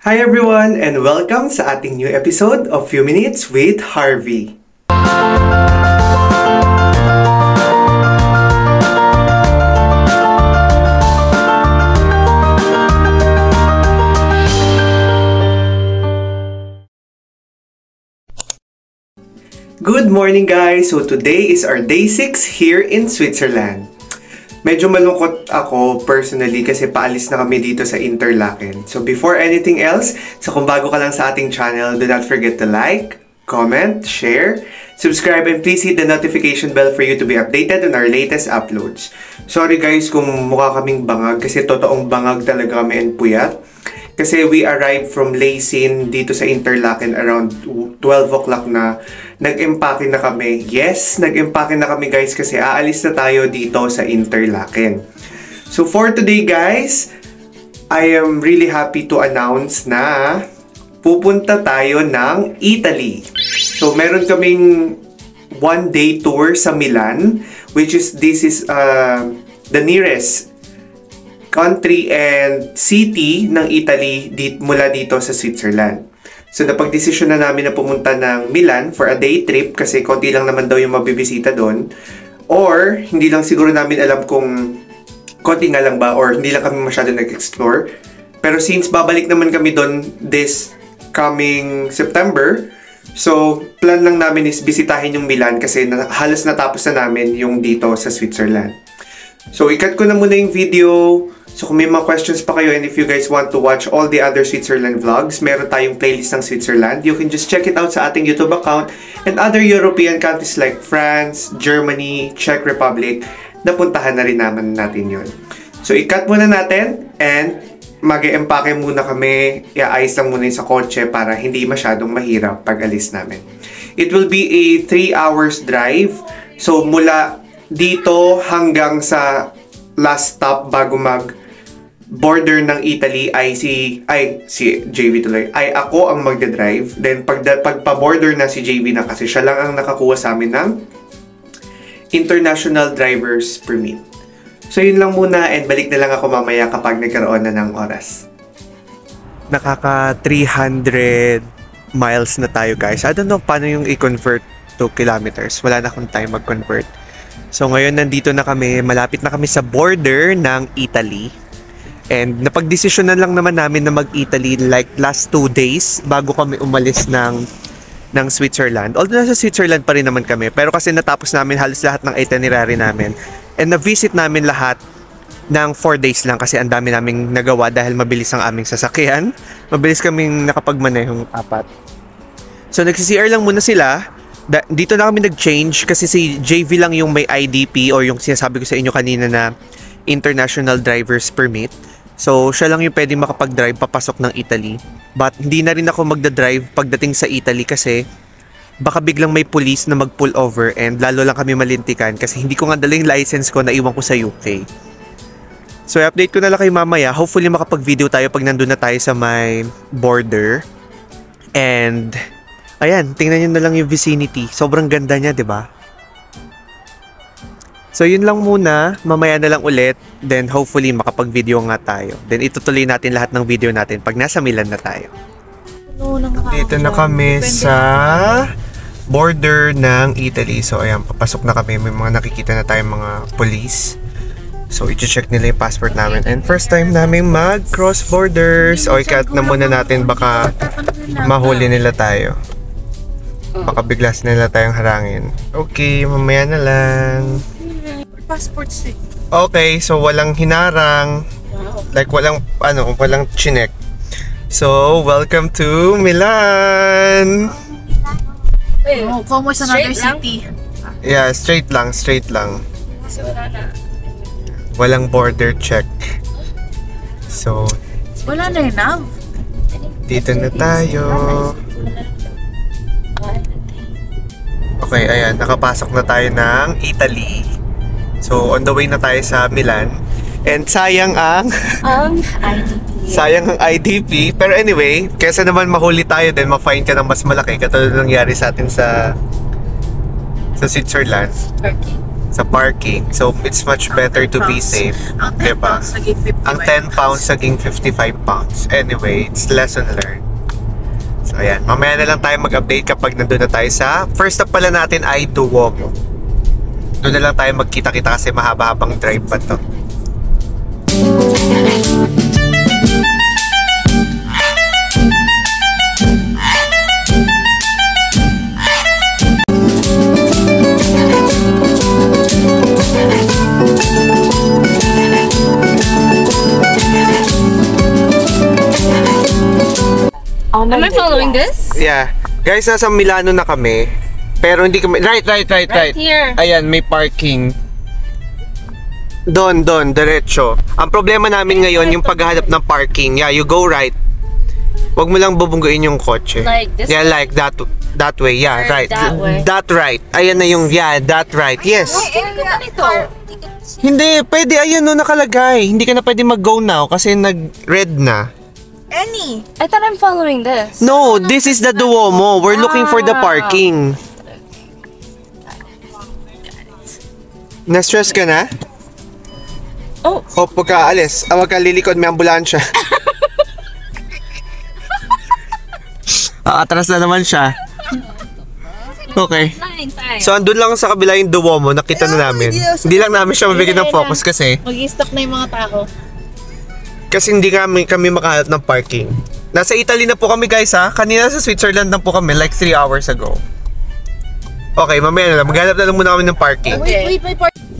Hi everyone and welcome sa ating new episode of Few Minutes with Harvey. Good morning guys! So today is our day 6 here in Switzerland. Medyo malungkot ako personally kasi paalis na kami dito sa Interlaken. So before anything else, kung bago ka lang sa ating channel, do not forget to like, comment, share, subscribe, and please hit the notification bell for you to be updated on our latest uploads. Sorry guys kung mukha kaming bangag kasi totoong bangag talaga kami and puyat. Kasi we arrived from Leysin dito sa Interlaken around 12 o'clock na. Nag-empake na kami. Yes, nag-empake na kami guys kasi aalis na tayo dito sa Interlaken. So for today guys, I am really happy to announce na pupunta tayo ng Italy. So meron kaming one-day tour sa Milan, which is this is the nearest country and city ng Italy mula dito sa Switzerland. So napag-desisyon na namin na pumunta ng Milan for a day trip kasi konti lang naman daw yung mabibisita doon. Or hindi lang siguro namin alam kung konti nga lang ba or hindi lang kami masyado nag-explore. Pero since babalik naman kami doon this coming September, so plan lang namin is bisitahin yung Milan kasi halos natapos na namin yung dito sa Switzerland. So ikat ko na muna yung video. So kung may mga questions pa kayo and if you guys want to watch all the other Switzerland vlogs, meron tayong playlist ng Switzerland. You can just check it out sa ating YouTube account and other European countries like France, Germany, Czech Republic. Napuntahan na rin naman natin yun. So ikat muna natin and mag-e-empake muna kami. I-ayos lang muna yung sa kotse para hindi masyadong mahirap pag alis namin. It will be a 3 hours drive. So mula dito hanggang sa last stop bago border ng Italy ay si JV tuloy. Ay ako ang magdadrive. Then pagpa-border na si JV na kasi siya lang ang nakakuha sa amin ng International Driver's Permit. So yun lang muna and balik na lang ako mamaya kapag nagkaroon na ng oras. Nakaka 300 miles na tayo guys. I don't know paano yung i-convert to kilometers. Wala na akong time mag-convert. So ngayon nandito na kami, malapit na kami sa border ng Italy. And napagdesisyonan lang naman namin na mag-Italy like last 2 days bago kami umalis ng Switzerland. Although nasa Switzerland pa rin naman kami, pero kasi natapos namin halos lahat ng itinerary namin. And na-visit namin lahat ng 4 days lang kasi ang dami naming nagawa dahil mabilis ang aming sasakyan. Mabilis kaming nakapagmanehong 4. So nagsi-CR lang muna sila. Dito na kami nag-change kasi si JV lang yung may IDP or yung sinasabi ko sa inyo kanina na International Driver's Permit. So, siya lang yung pwedeng makapag-drive papasok ng Italy. But, hindi na rin ako magda-drive pagdating sa Italy kasi baka biglang may police na mag-pull over and lalo lang kami malintikan kasi hindi ko nga dala yung license ko na iwan ko sa UK. So, i-update ko na lang kayo mamaya. Hopefully, makapag-video tayo pag nandun na tayo sa may border. And, ayan, tingnan nyo na lang yung vicinity. Sobrang ganda niya, 'di ba? So, yun lang muna. Mamaya na lang ulit. Then, hopefully, makapag-video nga tayo. Then, itutuloy natin lahat ng video natin pag nasa Milan na tayo. Dito na kami sa border ng Italy. So, ayan, papasok na kami. May mga nakikita na tayong mga police. So, i-check nila yung passport namin. And first time namin mag-cross borders. O, ikat na muna natin. Baka mahuli nila tayo. Baka biglas nila tayong harangin. Okay, mamaya na lang. Passport stick. Okay, so walang hinarang. Like walang chinek. So, welcome to Milan. Oh, como sa another city. Yeah, straight lang. Kasi wala na. Walang border check. So, Wala na yun, Nav. dito na tayo. Okay, ayan, nakapasok na tayo ng Italy. So, on the way na tayo sa Milan. And sayang ang IDP. sayang ang IDP. Pero anyway, kesa naman mahuli tayo din, ma-fine ka ng mas malaki. Katulad nangyari sa atin sa Switzerland. sa parking. So, it's much better to be safe. Ang 10 Diba? pounds naging 55 Ang 10 pounds naging 55 pounds. Anyway, it's lesson learned. So, ayan. Mamaya na lang tayo mag-update kapag nandun na tayo sa first stop pala natin ay Duomo. Doon na lang tayo magkita-kita kasi mahaba-habang drive pa to. Am I following this? Yeah. Guys, nasa Milano na kami. Pero hindi kami... Right. Right here. Ayan, may parking. Doon, diretso. Ang problema namin ngayon, yung paghahanap ng parking. Yeah, you go right. Huwag mo lang bubungguin yung kotse. Like this? Yeah, like that way. Yeah, Or right. that way? That right. Ayan na yung... Yeah, that right. Yes. Hindi, pwede. Ayan no, nakalagay. Hindi ka na pwede mag-go now kasi nag-red na. Any. I thought I'm following this. No, this is the Duomo. We're looking for the parking. Na-stress ka na? Oh. O, huwag ka alis. Huwag ka lilikod, may ambulansya. Atras na naman siya. Okay. So, andun lang sa kabila yung Duomo. Nakita na namin. Hindi lang namin siya mabigyan ng focus kasi Mag-i-stop na yung mga tao. hindi kami makahanap ng parking. Nasa Italy na po kami guys ha. Kanina sa Switzerland na po kami like 3 hours ago. Okay, mamaya na lang. Maghanap na lang muna kami ng parking. Wait.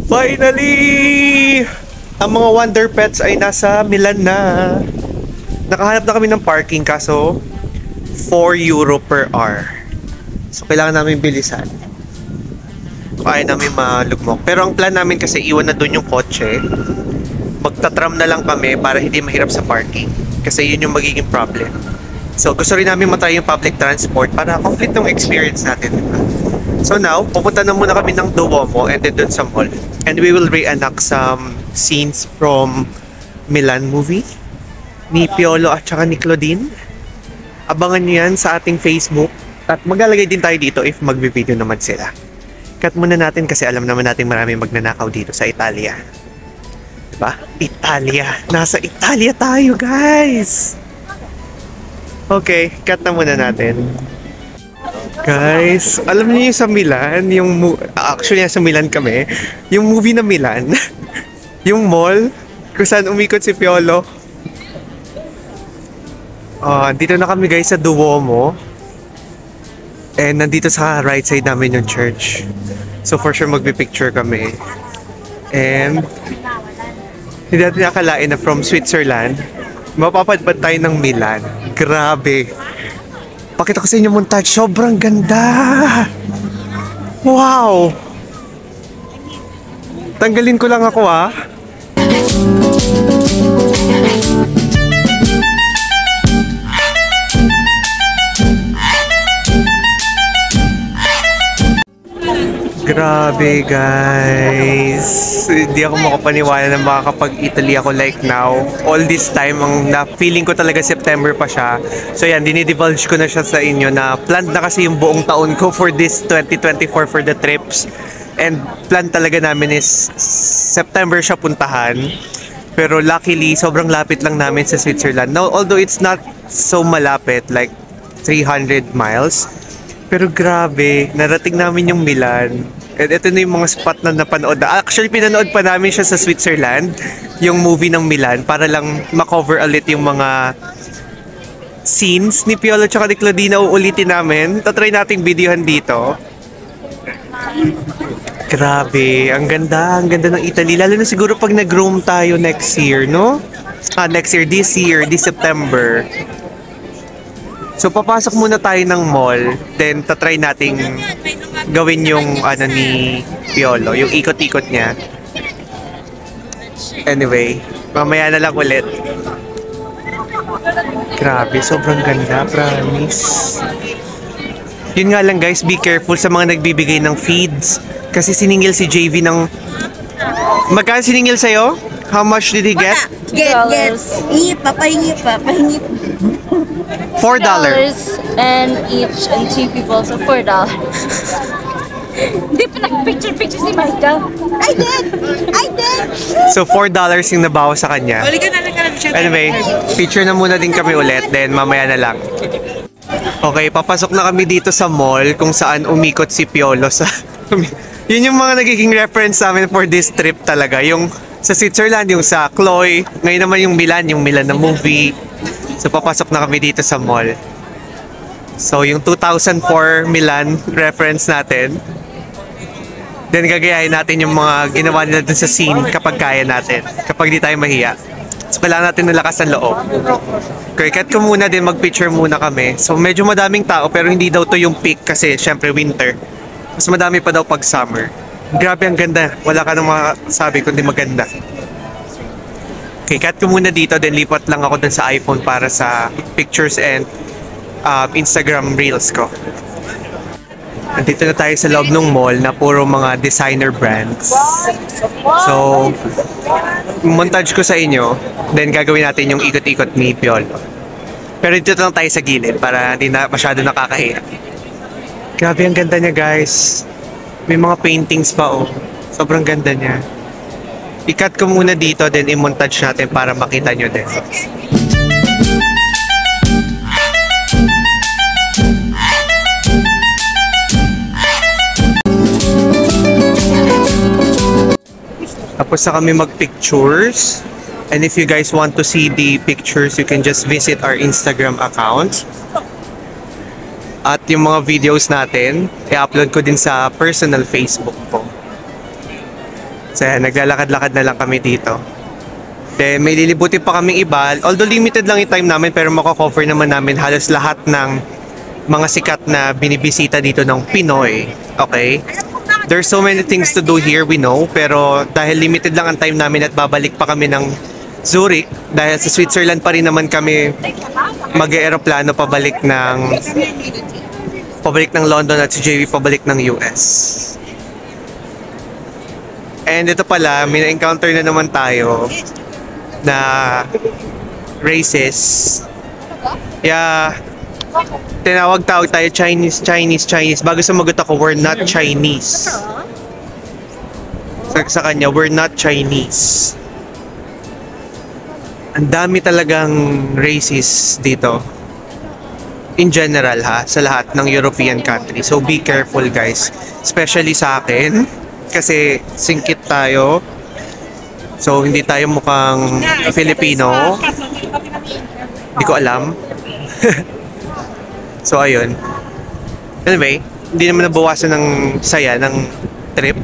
Finally! Ang mga Wonder Pets ay nasa Milan na. Nakahanap na kami ng parking kaso 4 euro per hour. So kailangan namin bilisan. Kaya namin malugmok. Pero ang plan namin kasi iwan na doon yung kotse. Magtatram na lang kami para hindi mahirap sa parking. Kasi yun yung magiging problem. So gusto rin namin matry yung public transport para complete yung experience natin. Diba? So now, pupunta na muna kami ng Duomo and then dun sa mall. And we will reenact some scenes from Milan movie ni Piolo at saka ni Claudine. Abangan nyo yan sa ating Facebook. At maglalagay din tayo dito if magbe-video naman sila. Cut muna natin kasi alam naman natin marami magnanakaw dito sa Italia. Diba? Italia. Nasa Italia tayo, guys! Okay, cut na muna natin. Guys, alam niyo yung sa Milan, actually sa Milan kami, yung movie na Milan, yung mall, kung saan umikot si Piolo. Dito na kami guys sa Duomo. And nandito sa right side namin yung church. So for sure magpipicture kami. And hindi natin nakalain na from Switzerland, mapapadpad tayo ng Milan. Grabe. Pakita ko sa inyo montage. Sobrang ganda. Wow. Tanggalin ko lang ako ah. Grabe guys. Hindi ako makapaniwala na makakapag-Italy ako like now. All this time, ang na-feeling ko talaga September pa siya. So yan, dinidivulge ko na siya sa inyo na planned na kasi yung buong taon ko for this 2024 for the trips. And plan talaga namin is September siya puntahan. Pero luckily, sobrang lapit lang namin sa Switzerland. Now, although it's not so malapit, like 300 miles. Pero grabe, narating namin yung Milan. And ito na yung mga spot na napanood. Actually, pinanood pa namin siya sa Switzerland, yung movie ng Milan, para lang makover ulit yung mga scenes ni Piolo at ni Claudine. Uulitin namin. Tatry nating videohan dito. Grabe, ang ganda ng Italy. Lalo na siguro pag nag-roam tayo next year, no? This September. So, papasok muna tayo ng mall. Then, tatry nating gawin yung ni Piolo. Yung ikot-ikot niya. Anyway, mamaya na lang ulit. Grabe, sobrang ganda. Promise. Yun nga lang guys, be careful sa mga nagbibigay ng feeds. Kasi siningil si JV ng... Magkano siningil sa'yo? How much did he get? Get. Papahingi pa. $4. And each and 2 people, so $4. Hindi pa nag-picture si Michael. I did! I did! So, $4 yung nabawas sa kanya. Anyway, picture na muna din kami ulit, then mamaya na lang. Okay, papasok na kami dito sa mall kung saan umikot si Piolo sa... Yun yung mga nagiging reference namin for this trip talaga. Yung sa Switzerland, yung sa Chloe. Ngayon naman yung Milan na movie. So, papasok na kami dito sa mall. So, yung 2004 Milan reference natin. Then, gagayahin natin yung mga ginawa nila dun sa scene kapag kaya natin. Kapag di tayo mahiya. So, kailangan natin ng lakas ng loob. Okay, cut ko muna din, mag-picture muna kami. So, medyo madaming tao pero hindi daw to yung peak kasi syempre winter. Mas madami pa daw pag summer. Grabe, ang ganda. Wala ka nang masabi kundi maganda. Okay, cut ko muna dito. Then lipat lang ako dun sa iPhone para sa pictures and Instagram reels ko. Nandito na tayo sa loob ng mall na puro mga designer brands. So, montage ko sa inyo. Then gagawin natin yung ikot-ikot ni Piolo. Pero dito lang tayo sa gilid para hindi na masyado nakakahiya. Grabe, ang ganda niya, guys. May mga paintings pa, oh. Sobrang ganda niya. I-cut ko muna dito, then i-montage natin para makita nyo din. Tapos na kami mag-pictures. And if you guys want to see the pictures, you can just visit our Instagram account. At yung mga videos natin, i-upload ko din sa personal Facebook ko. So, naglalakad-lakad na lang kami dito. Then, may lilibutin pa kaming iba. Although limited lang yung time namin, pero mako-cover naman namin halos lahat ng mga sikat na binibisita dito ng Pinoy. Okay? There's so many things to do here, we know. Pero dahil limited lang ang time namin at babalik pa kami ng Zurich, dahil sa Switzerland pa rin naman kami mag-aeroplano pabalik ng London at si JV pabalik ng US. And ito pala, may na-encounter na naman tayo na racist. Yeah, tinawag-tawag tayo Chinese. Bago sumagot ako, we're not Chinese. Sa kanya, we're not Chinese. Ang dami talagang racist dito. In general ha, sa lahat ng European country. So be careful, guys. Especially sa akin. Kasi singkit tayo. So hindi tayo mukhang Filipino. Hindi ko alam. So ayun. Anyway, hindi naman nabawasan ng saya ng trip.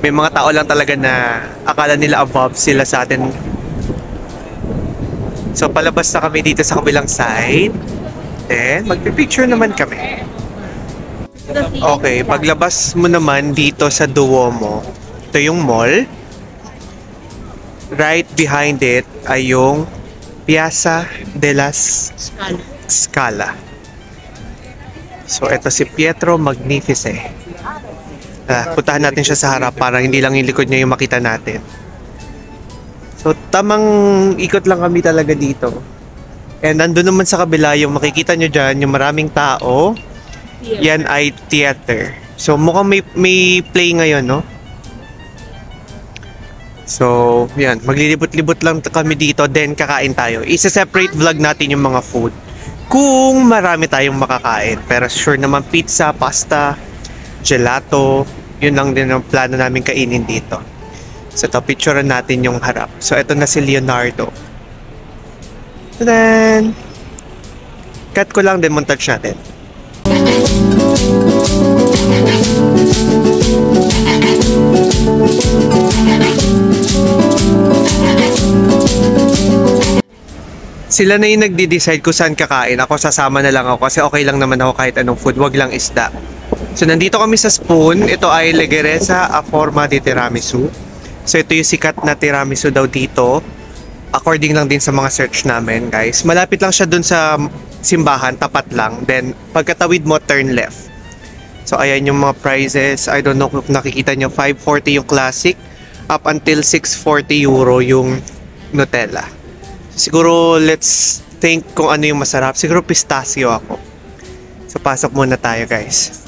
May mga tao lang talaga na akala nila above sila sa atin. So palabas na kami dito sa kabilang side. Then magpipicture naman kami. Okay, paglabas mo naman dito sa Duomo, ito yung mall. Right behind it ay yung Piazza della Scala. So ito si Pietro Magnifice. Puntahan natin siya sa harap para hindi lang yung likod niya yung makita natin. So tamang ikot lang kami talaga dito. And nandun naman sa kabila yung makikita nyo dyan, yung maraming tao. Yan ay theater. So mukhang may play ngayon, no? So, yan. Maglilibot-libot lang kami dito, then kakain tayo. Isa-separate vlog natin yung mga food. Kung marami tayong makakain. Pero sure naman, pizza, pasta, gelato. Yun lang din ang plano namin kainin dito. So, ito, picturean natin yung harap. So, ito na si Leonardo. So then, cut ko lang, then montage natin. Sila na yung nagde-decide kung saan kakain. Ako sasama na lang ako kasi okay lang naman ako kahit anong food, wag lang isda. So nandito kami sa Spoon. Ito ay Legereza a forma di tiramisu. So ito yung sikat na tiramisu daw dito. According lang din sa mga search namin, guys. Malapit lang siya dun sa simbahan, tapat lang. Then pagkatawid mo, turn left. So ayan yung mga prices. I don't know kung nakikita nyo, 540 yung classic up until 640 euro yung Nutella. Siguro let's think kung ano yung masarap. Siguro pistachio ako. So pasok muna tayo, guys.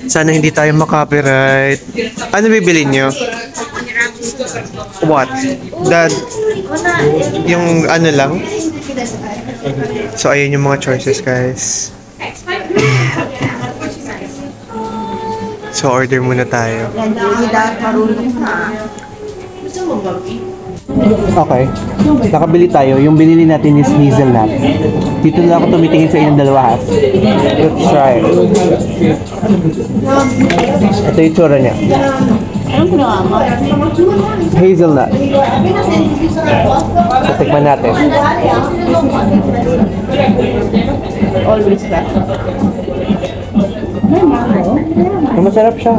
Sana hindi tayo makopyright. Ano bibili nyo? What? That, yung ano lang? So, ayun yung mga choices, guys. So, order muna tayo. Okay. Nakabili tayo. Yung binili natin is hazelnut. Dito na ako tumitingin sa inyong dalawa, ha? Let's try. Ito yung tsura niya. Hazelnut. So, tikman natin. Always back. Masarap siya.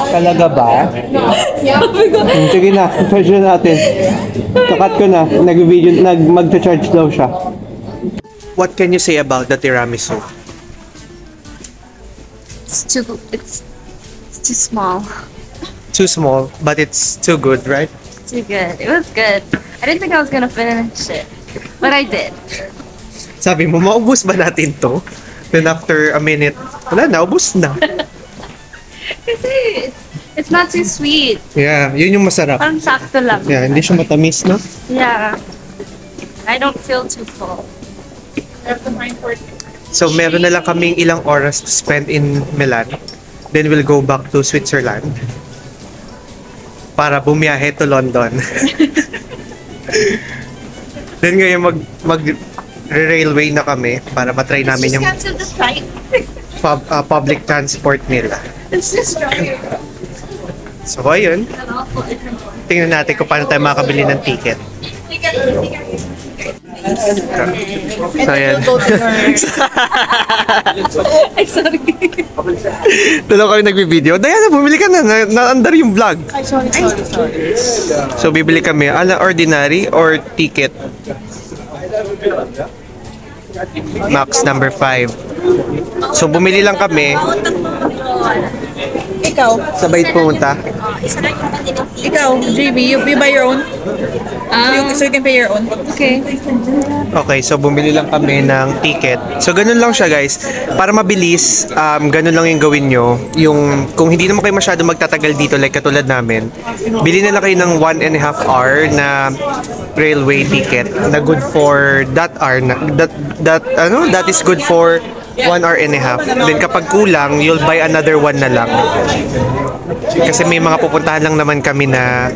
Talaga ba? Sige na, pressure natin. Kakat ko na, mag-charge daw siya. What can you say about the tiramisu? It's too small. Too small, but it's too good, right? Too good. It was good. I didn't think I was gonna finish it, but I did. Sabi mo, maubos ba natin to? Then after a minute, wala na, ubos na. Kasi it's not too sweet. Yeah, yun yung masarap. Parang sakto lang. Yeah, hindi siya matamis, no? Yeah. I don't feel too full. So, meron na lang kaming ilang oras to spend in Milan. Then we'll go back to Switzerland para bumiyahe to London. Then ngayon mag-railway na kami para matry namin yung Cancel the flight. public transport nila. It's just right. So, ayun. Tingnan natin kung paano tayo makakabili ng ticket. So, ayan. Ay, sorry. Dalawa kami nagbibideo. Diana, bumili ka na. Naandar yung vlog. Ay, sorry. So, bibili kami. Ordinary or ticket? Max number 5. So, bumili lang kami. Ikaw, Sabay pumunta. JB, you buy your own? So you can pay your own? Okay. Okay, so bumili lang kami ng ticket. So, ganun lang siya, guys. Para mabilis, ganun lang yung gawin nyo. Yung, kung hindi naman kayo masyado magtatagal dito, like katulad namin, bili na lang kayo ng 1.5 hour na railway ticket na good for that hour. That is good for 1.5 hour. Then kapag kulang, you'll buy another one na lang. Kasi may mga pupuntahan lang naman kami na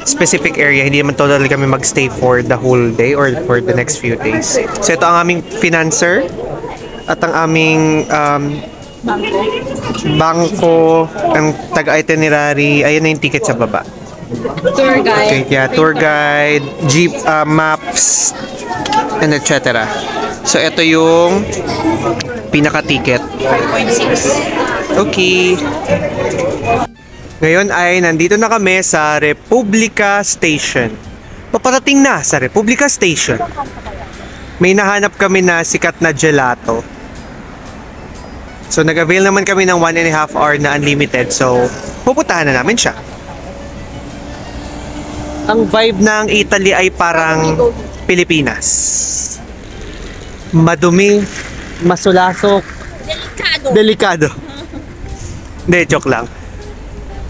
specific area. Hindi naman totally kami magstay for the whole day or for the next few days. So ito ang aming financer at ang aming bangko, ang taga-itinerary. Ayan na yung ticket sa baba. Tour guide. Okay, yeah, tour guide, jeep, maps, and etc. So, ito yung pinaka-ticket. 5.6. Okay. Ngayon ay nandito na kami sa Republika Station. Paparating na sa Republika Station. May nahanap kami na sikat na gelato. So, nag-avail naman kami ng 1.5 hour na unlimited. So, pupuntahan na namin siya. Ang vibe ng Italy ay parang Pilipinas. Madumi, masulasok, delikado. Hindi, joke lang.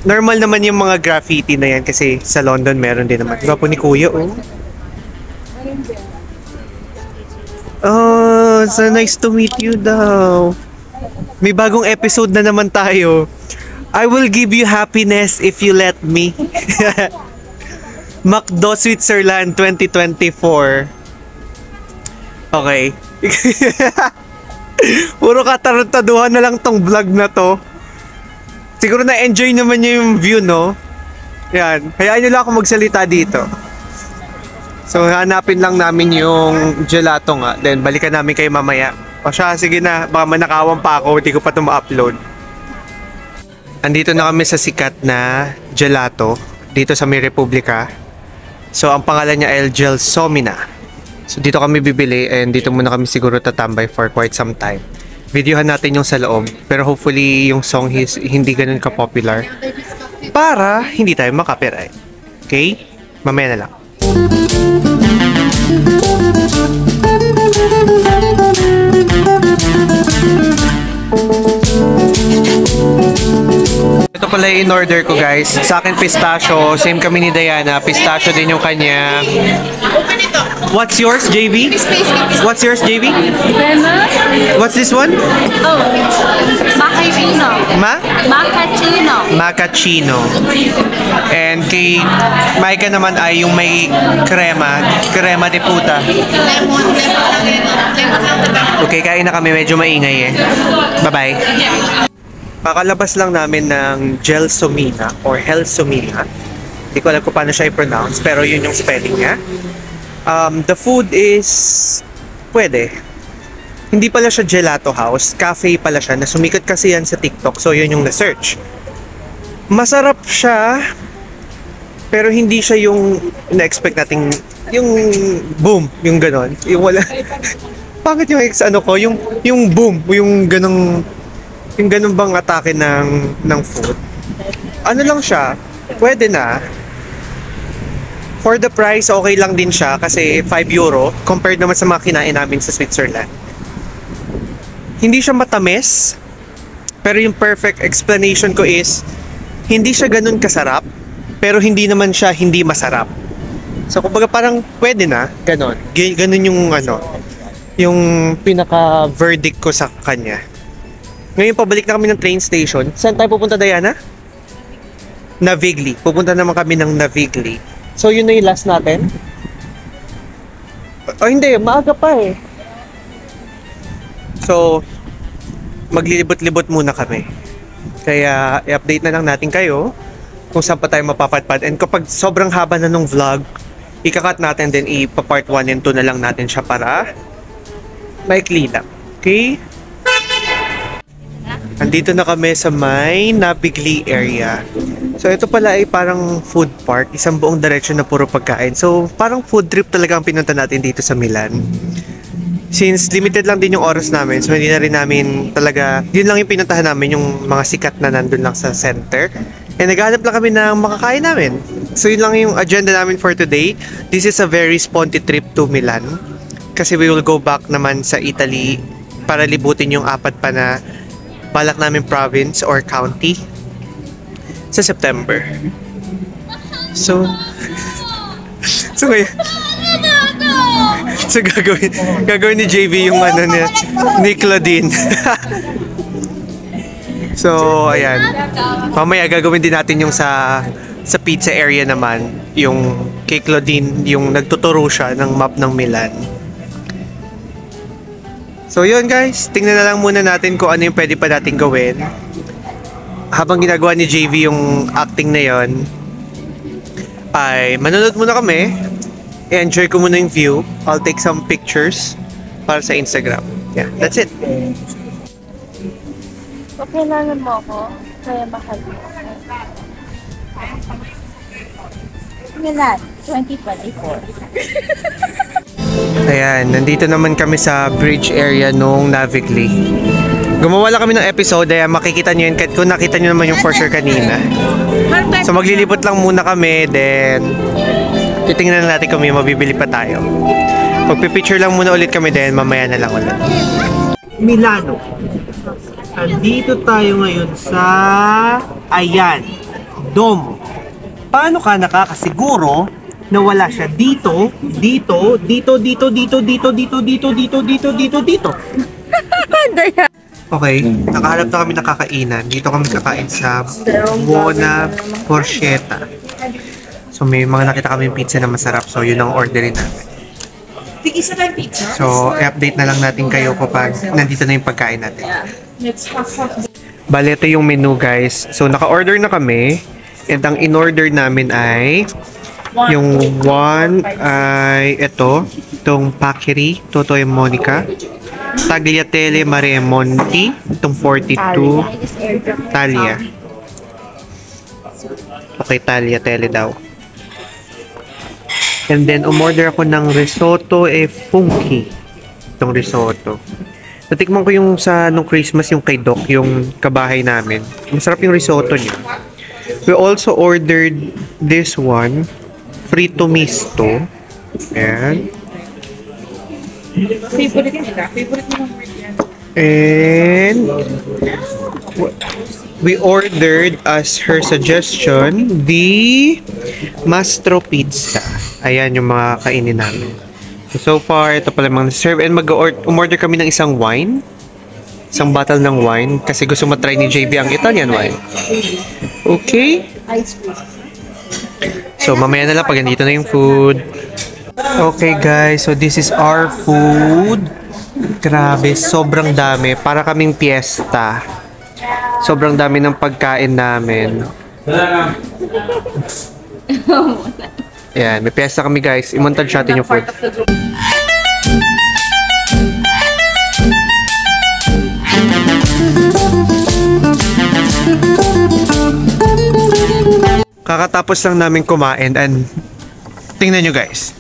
Normal naman yung mga graffiti na yan kasi sa London meron din naman. Diba po ni Kuya, oh? Oh, so nice to meet you daw. May bagong episode na naman tayo. I will give you happiness if you let me. McDo Switzerland 2024. Okay. Puro katarantaduhan na lang tong vlog na to. Siguro na-enjoy naman niyo yung view, no? Yan. Hayaan niyo lang ako magsalita dito. So, hanapin lang namin yung gelato nga. Then, balikan namin kayo mamaya. O siya, sige na. Baka manakawan pa ako. Hindi ko pa ito ma-upload. Andito na kami sa sikat na gelato. Dito sa may Republika. So, ang pangalan niya ay Gelsomina. So, dito kami bibili and dito muna kami siguro tatambay for quite some time. Videohan natin yung sa loob. Pero hopefully, yung song hindi ganun ka-popular. Para hindi tayo makapiright. Okay? Mamaya na lang. Ito pala yung in-order ko, guys. Sa akin pistachio, same kami ni Diana. Pistachio din yung kanya. What's yours, JV? What's yours, JV? What's this one? Oh, macchiato. Macchiato. Macchiato. And kay Maika naman ay yung may crema. Crema de puta. Okay, kain na kami. Medyo maingay eh. Bye-bye. Pakalabas lang namin ng Gelsomina or Helsomina. Hindi ko alam kung paano siya i-pronounce, pero yun yung spelling niya. The food is pwede. Hindi pala siya gelato house, cafe pala siya, na sumikat kasi yan sa TikTok, so yun yung na-search. Masarap siya, pero hindi siya yung na-expect nating, yung boom, yung ganon. Yung wala, bakit yung ano ko, yung boom, yung ganong bang atake ng food. Ano lang siya, pwede na. For the price, okay lang din siya kasi 5 euro compared naman sa mga kinain namin sa Switzerland. Hindi siya matamis, pero yung perfect explanation ko is hindi siya ganun kasarap, pero hindi naman siya hindi masarap. So kumbaga parang pwede na, ganun. Ganun yung yung pinaka-verdict ko sa kanya. Ngayon pabalik na kami ng train station. Saan tayo pupunta, Diana? Navigli. Pupunta naman kami ng Navigli. So yun na yung last natin. Oh hindi, maaga pa eh. So maglilibot-libot muna kami. Kaya i-update na lang natin kayo kung saan pa tayo mapapadpad. And kapag sobrang haba na nung vlog, ikakat natin din ipa-part 1 and 2 na lang natin siya para maikli lang. Okay? Andito na kami sa may Navigli area. So ito pala ay parang food park, isang buong diretsyon na puro pagkain. So parang food trip talaga ang pinunta natin dito sa Milan. Since limited lang din yung oras namin, so hindi na rin namin talaga, yun lang yung pinuntahan namin, yung mga sikat na nandun lang sa center. And naghahanap lang kami ng makakain namin. So yun lang yung agenda namin for today. This is a very sponty trip to Milan. Kasi we will go back naman sa Italy para libutin yung apat pa na balak namin province or county sa September. So ngayon, so gagawin ni JV yung niya, ni Claudine. So ayan, mamaya gagawin din natin yung sa pizza area naman, yung kay Claudine, yung nagtuturo siya ng map ng Milan. So yun guys, tingnan na lang muna natin kung ano yung pwede pa natin gawin. Habang ginagawa ni JV yung acting na yon, ay manonood muna kami. I-enjoy ko muna yung view. I'll take some pictures para sa Instagram. Yeah, that's it. Kailangan mo ako, kaya mahal mo. Ngayon, 2024. Ayan, nandito naman kami sa bridge area nung Navigli. Gumawa lang kami ng episode, kaya makikita nyo yun kung nakita nyo naman yung for sure kanina. So maglilipot lang muna kami, then titingnan na natin kung may mabibili pa tayo. Magpipicture lang muna ulit kami, then mamaya na lang ulit. Milano. Andito tayo ngayon sa ayan, Domo. Paano ka nakakasiguro na wala siya dito, dito, dito, dito, dito, dito, dito, dito, dito, dito, dito, dito? Okay, nakahanap na kami nakakainan. Dito kami kakain sa Buona Porchetta. So may mga nakita kami pizza na masarap, so yun ang orderin namin. Tig-isa tayong pizza? So i-update na lang natin kayo kapag nandito na yung pagkain natin. Bale, ito yung menu guys. So naka-order na kami, and ang in-order namin ay yung one ay itong Paccheri, Totoy Monica, Tagliatelle Maremonti, itong 42, Talia. Okay, Tagliatelle daw. And then, umorder ako ng risotto funky. Itong risotto. Natikman ko yung sa nung Christmas, yung kay Doc, yung kabahay namin. Masarap yung risotto niya. We also ordered this one, frito misto. Ayan. Favorite nila. Favorite mo ng word yan. And we ordered as her suggestion the Mastro Pizza. Ayan yung mga kainin namin. So far, ito pala mga serve and umorder kami ng isang wine. Isang bottle ng wine kasi gusto matry ni JB ang Italian wine. Okay? So mamaya na lang pag nandito na yung food. Okay guys, so this is our food. Grabe, sobrang dami. Para kaming piyesta. Sobrang dami ng pagkain namin. Ayan, may piyesta kami guys. I-montage natin yung food. Kakatapos lang namin kumain and tingnan nyo guys.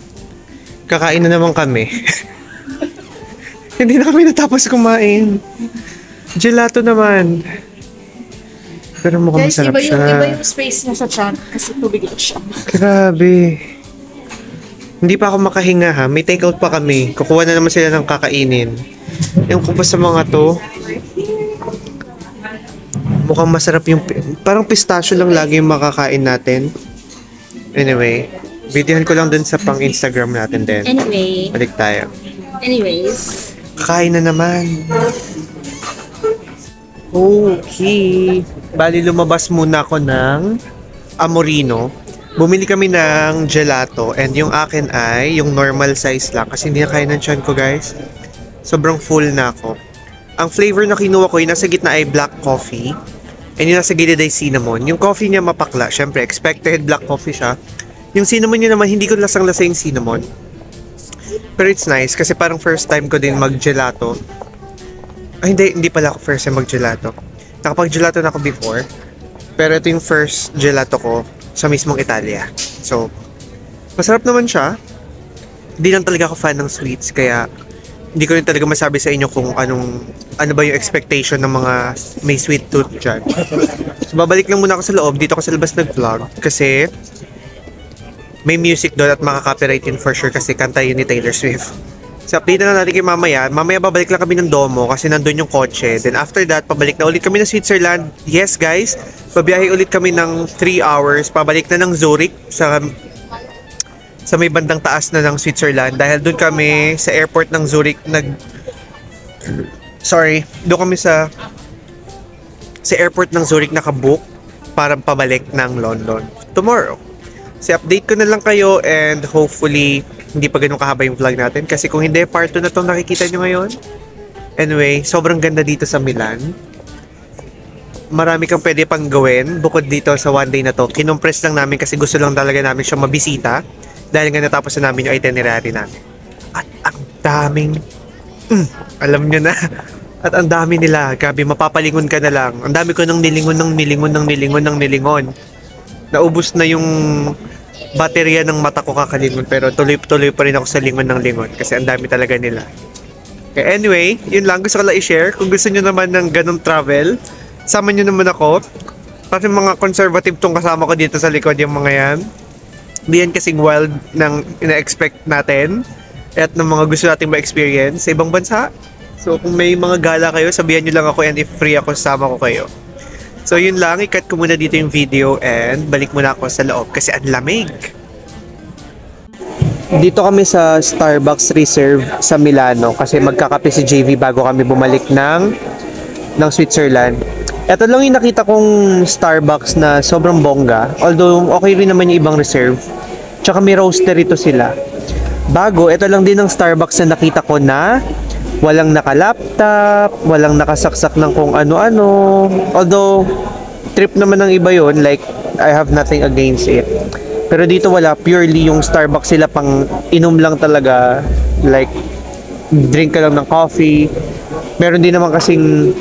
Kakain na naman kami. Hindi na kami natapos kumain. Gelato naman. Pero mukhang Guys, masarap siya. Iba yung space niya sa chan kasi tubig lang siya. Grabe. Hindi pa ako makahinga ha. May take out pa kami. Kukuha na naman sila ng kakainin. Yung kupa sa mga to. Mukhang masarap yung... Parang pistachio lang lagi yung makakain natin. Anyway. Videohan ko lang dun sa pang Instagram natin din. Anyway. Balik tayo. Anyways. Kakain na naman. Okay. Bali, lumabas muna ako ng Amorino. Bumili kami ng gelato and yung akin ay yung normal size lang kasi hindi na kaya ng tiyan ko guys. Sobrang full na ako. Ang flavor na kinuha ko yung nasa gitna ay black coffee and yung nasa gilid ay cinnamon. Yung coffee niya mapakla. Syempre, expected black coffee siya. Yung cinnamon niya naman, hindi ko lasang-lasa yung cinnamon. Pero it's nice kasi parang first time ko din mag-gelato. Ay, hindi pala ako first time mag-gelato. Nakapag-gelato na ako before. Pero ito yung first gelato ko sa mismong Italia. So, masarap naman siya. Hindi lang talaga ako fan ng sweets, kaya hindi ko rin talaga masabi sa inyo kung ano ba yung expectation ng mga may sweet tooth dyan. So, babalik lang muna ako sa loob. Dito ako sa labas nag-vlog kasi may music doon at makaka-copyright yun for sure kasi kanta yun ni Taylor Swift. So, update na natin kay mamaya. Mamaya babalik lang kami ng Domo kasi nandun yung kotse. Then after that, pabalik na ulit kami ng Switzerland. Yes guys, babiyahe ulit kami ng 3 hours. Pabalik na ng Zurich sa may bandang taas na ng Switzerland. Dahil doon kami sa airport ng Zurich doon kami sa airport ng Zurich nakabook para pabalik ng London tomorrow. So, update ko na lang kayo and hopefully hindi pa ganun kahaba yung vlog natin kasi kung hindi, part 2 na itong nakikita nyo ngayon. Anyway, sobrang ganda dito sa Milan. Marami kang pwede pang gawin bukod dito sa one day na to. Kinompress lang namin kasi gusto lang talaga namin siya mabisita dahil nga natapos na namin yung itinerary namin. At ang daming alam nyo na. At ang dami nila. Grabe, mapapalingon ka na lang. Ang dami ko nang nilingon. Naubos na yung baterya ng mata ko kakalingon pero tuloy-tuloy pa rin ako sa lingon ng lingon kasi ang dami talaga nila. Okay, anyway, yun lang gusto ko lang i-share. Kung gusto nyo naman ng ganong travel, sama nyo naman ako. Kasi mga conservative tong kasama ko dito sa likod yung mga yan. Hindi yan kasing wild ng ina-expect natin at ng mga gusto nating ma-experience sa ibang bansa. So kung may mga gala kayo, sabihan nyo lang ako and if free ako, sama ko kayo. So yun lang, i-cut ko muna dito yung video and balik muna ako sa loob kasi ang lamig. Dito kami sa Starbucks Reserve sa Milano kasi magkakape si JV bago kami bumalik ng Switzerland. Ito lang yung nakita kong Starbucks na sobrang bongga. Although okay rin naman yung ibang Reserve. Tsaka may roaster ito sila. Bago, ito lang din ang Starbucks na nakita ko na walang naka-laptop, walang nakasaksak ng kung ano-ano. Although, trip naman ng iba yon, like, I have nothing against it. Pero dito wala, purely yung Starbucks sila pang inom lang talaga. Like, drink ka lang ng coffee. Meron din naman kasing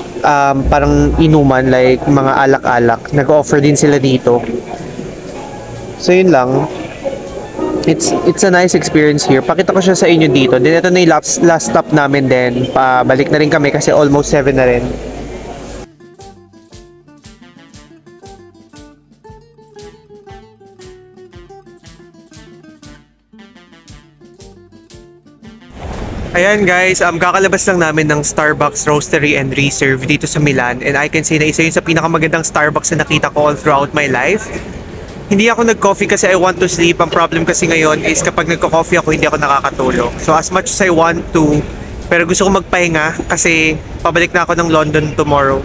parang inuman, like mga alak-alak. Nag-offer din sila dito. So, yun lang. It's a nice experience here. Pakita ko siya sa inyo dito. Then ito na yung last stop namin din. Pabalik na rin kami kasi almost 7 na rin. Ayan guys, kakalabas lang namin ng Starbucks Roastery and Reserve dito sa Milan, and I can say na isa yun sa pinakamagandang Starbucks na nakita ko all throughout my life. Hindi ako nag-coffee kasi I want to sleep. Ang problem kasi ngayon is kapag nagko-coffee ako, hindi ako nakakatulog. So as much as I want to, pero gusto ko magpahinga kasi pabalik na ako ng London tomorrow.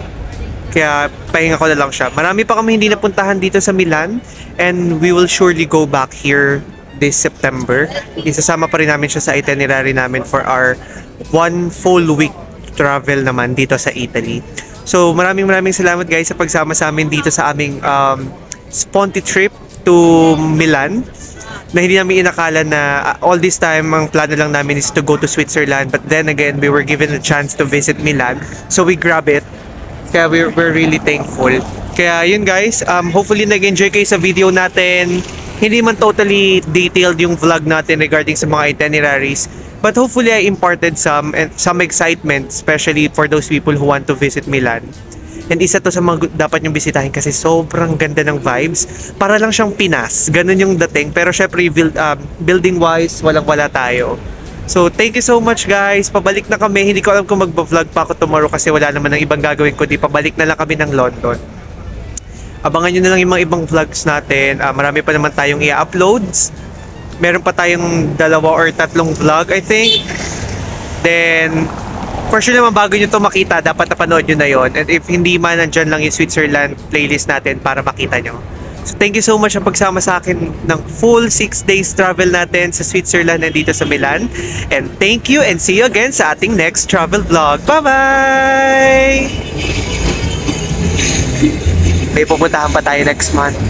Kaya pahinga ko na lang siya. Marami pa kami hindi napuntahan dito sa Milan, and we will surely go back here this September. Isasama pa rin namin siya sa itinerary namin for our 1 full week travel naman dito sa Italy. So maraming salamat guys sa pagsama sa amin dito sa aming sponty trip to Milan, na hindi namin inakala na all this time ang plano lang namin is to go to Switzerland, but then again we were given a chance to visit Milan, so we grab it. Kaya we're really thankful. Kaya yun guys, hopefully nag-enjoy kayo sa video natin. Hindi man totally detailed yung vlog natin regarding sa mga itineraries, but hopefully I imparted some excitement, especially for those people who want to visit Milan. And isa to sa mga dapat yung bisitahin kasi sobrang ganda ng vibes. Para lang siyang Pinas, ganun yung dating. Pero syempre building wise, walang-wala tayo. So thank you so much guys. Pabalik na kami. Hindi ko alam kung magba-vlog pa ako tomorrow kasi wala naman ng ibang gagawin ko. Di pabalik na lang kami ng London. Abangan nyo na lang yung mga ibang vlogs natin. Marami pa naman tayong i-uploads. Meron pa tayong 2 or 3 vlog, I think. Then, for sure naman bago nyo to makita, dapat napanood nyo na yon. And if hindi man, nandyan lang yung Switzerland playlist natin para makita nyo. So, thank you so much sa pagsama sa akin ng full 6 days travel natin sa Switzerland and dito sa Milan. And thank you and see you again sa ating next travel vlog. Bye-bye! May pupuntahan pa tayo next month.